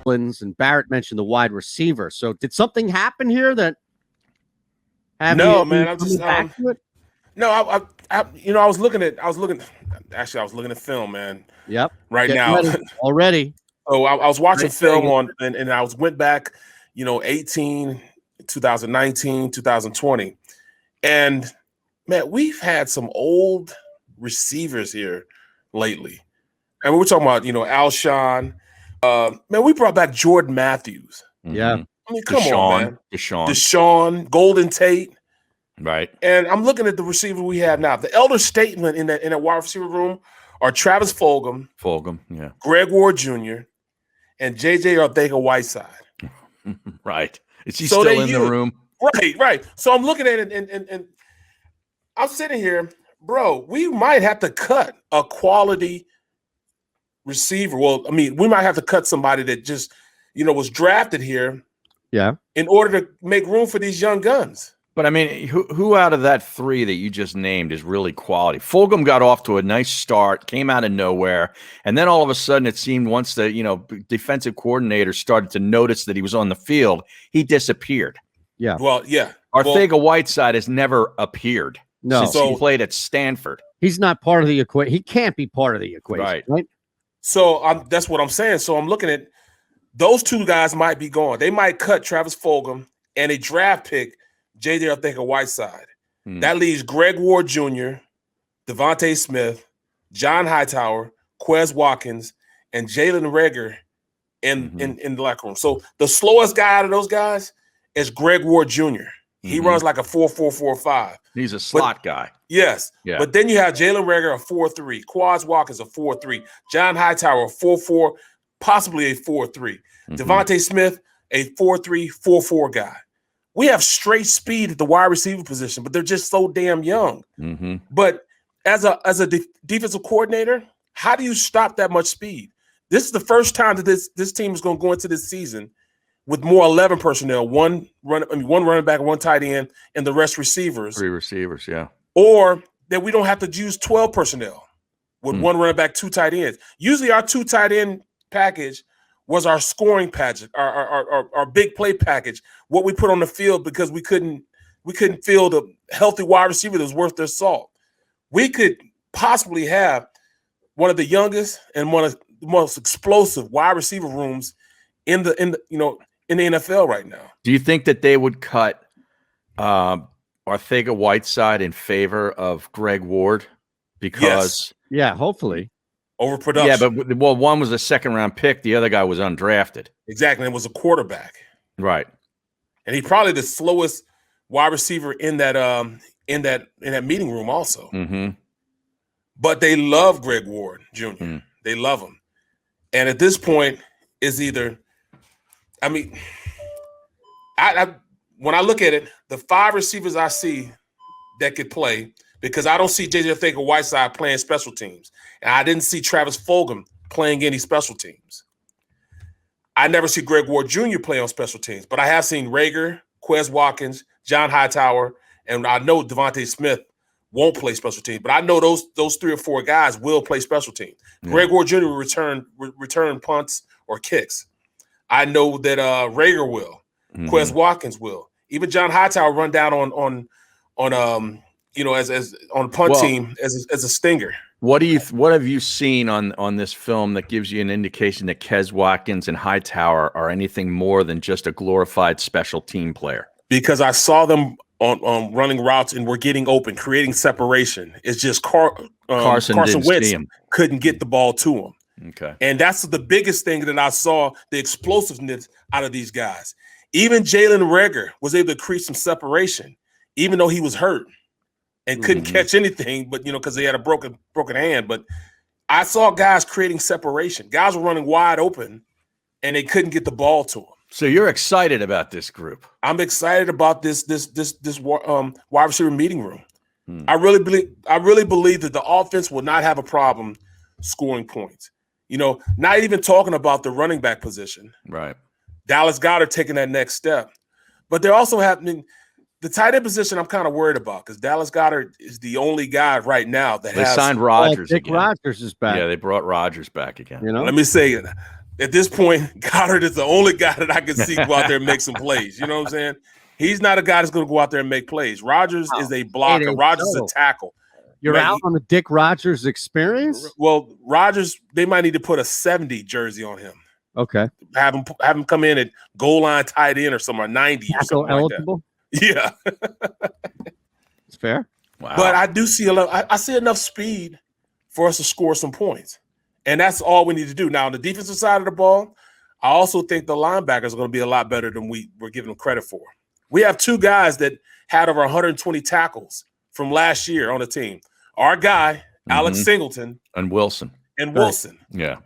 and Barrett mentioned the wide receiver. So did something happen here that? No, man. I'm just back to it? no. I was looking at film, man. Yep. Right Get now ready. Already. Oh, I was watching film and I went back, 18, 2019, 2020. And man, we've had some old receivers here lately. And we're talking about, Alshon. Man, we brought back Jordan Matthews. Yeah. I mean, come on, man. Deshaun, Golden Tate. Right. And I'm looking at the receiver we have now. The elder statesmen in that wide receiver room are Travis Fulgham, yeah. Greg Ward Jr., and J.J. Arthega-Whiteside. Right. Is he still in the room? Right. So I'm looking at it, and I'm sitting here, bro, we might have to cut a quality receiver. Well, I mean, we might have to cut somebody that just, was drafted here in order to make room for these young guns. But, I mean, who out of that three that you just named is really quality? Fulgham got off to a nice start, came out of nowhere, and then all of a sudden it seemed once the defensive coordinator started to notice that he was on the field, he disappeared. Yeah. Well, yeah. Arthega-Whiteside has never appeared since he played at Stanford. He's not part of the equation. He can't be part of the equation, right? So that's what I'm saying. So I'm looking at those two guys might be gone. They might cut Travis Fulgham and a draft pick, J.J. Arthega-Whiteside. That leaves Greg Ward Jr., Devontae Smith, John Hightower, Quez Watkins, and Jalen Reagor in the locker room. So the slowest guy out of those guys is Greg Ward Jr. He runs like a 4.445. He's a slot guy. Yes. Yeah. But then you have Jalen Reagor, a 4.3. Quez Watkins, a 4.3. John Hightower, a 4.4, possibly a 4.3. Devontae Smith, a 4.3, 4.4 guy. We have straight speed at the wide receiver position, but they're just so damn young. But as a defensive coordinator, how do you stop that much speed? This is the first time that this team is going to go into this season with more 11 personnel, one running back, one tight end, and the rest receivers. 3 receivers, yeah. Or that we don't have to use 12 personnel with one running back, 2 tight ends. Usually our 2 tight end package was our scoring package, our big play package, what we put on the field because we couldn't field a healthy wide receiver that was worth their salt. We could possibly have one of the youngest and one of the most explosive wide receiver rooms in the NFL right now. Do you think that they would cut Arthega-Whiteside in favor of Greg Ward? Because hopefully. Overproduction. Yeah, but one was a second-round pick. The other guy was undrafted. Exactly. It was a quarterback. Right. And he's probably the slowest wide receiver in that meeting room also. But they love Greg Ward Jr. They love him. And at this point, it's either – I mean, when I look at it, the 5 receivers I see that could play – because I don't see J.J. Arthega-Whiteside playing special teams. And I didn't see Travis Fulgham playing any special teams. I never see Greg Ward Jr. play on special teams. But I have seen Reagor, Quez Watkins, John Hightower, and I know Devontae Smith won't play special teams. But I know those 3 or 4 guys will play special teams. Greg Ward Jr. will return punts or kicks. I know that Reagor will. Quez Watkins will. Even John Hightower run down on as on punt team as a stinger. What have you seen on this film that gives you an indication that Quez Watkins and Hightower are anything more than just a glorified special team player? Because I saw them on running routes and were getting open, creating separation. It's just Carson Wentz couldn't get the ball to him. Okay, and that's the biggest thing that I saw, the explosiveness out of these guys. Even Jalen Reagor was able to create some separation, even though he was hurt and couldn't catch anything, but because he had a broken hand. But I saw guys creating separation. Guys were running wide open, and they couldn't get the ball to them. So you're excited about this group? I'm excited about this wide receiver meeting room. I really believe that the offense will not have a problem scoring points. Not even talking about the running back position. Right. Dallas Goedert taking that next step, but they're also happening. The tight end position I'm kind of worried about because Dallas Goedert is the only guy right now that they signed Rodgers. Dick Rodgers is back. Yeah, they brought Rodgers back again. Let me say it. at this point, Goddard is the only guy that I can see go out there and make some plays. You know what I'm saying? He's not a guy that's going to go out there and make plays. Rodgers is a blocker. Rodgers is a tackle. You're out on the Dick Rodgers experience? Well, Rodgers, they might need to put a 70 jersey on him. Okay. Have him come in at goal line tight end or somewhere, 90 or something eligible? Like that. Yeah. It's fair. Wow. But I do see I see enough speed for us to score some points. And that's all we need to do. Now, on the defensive side of the ball, I also think the linebackers are going to be a lot better than we were giving them credit for. We have two guys that had over 120 tackles from last year on the team. Our guy, Alex Singleton. And Wilson. And Wilson. Yeah.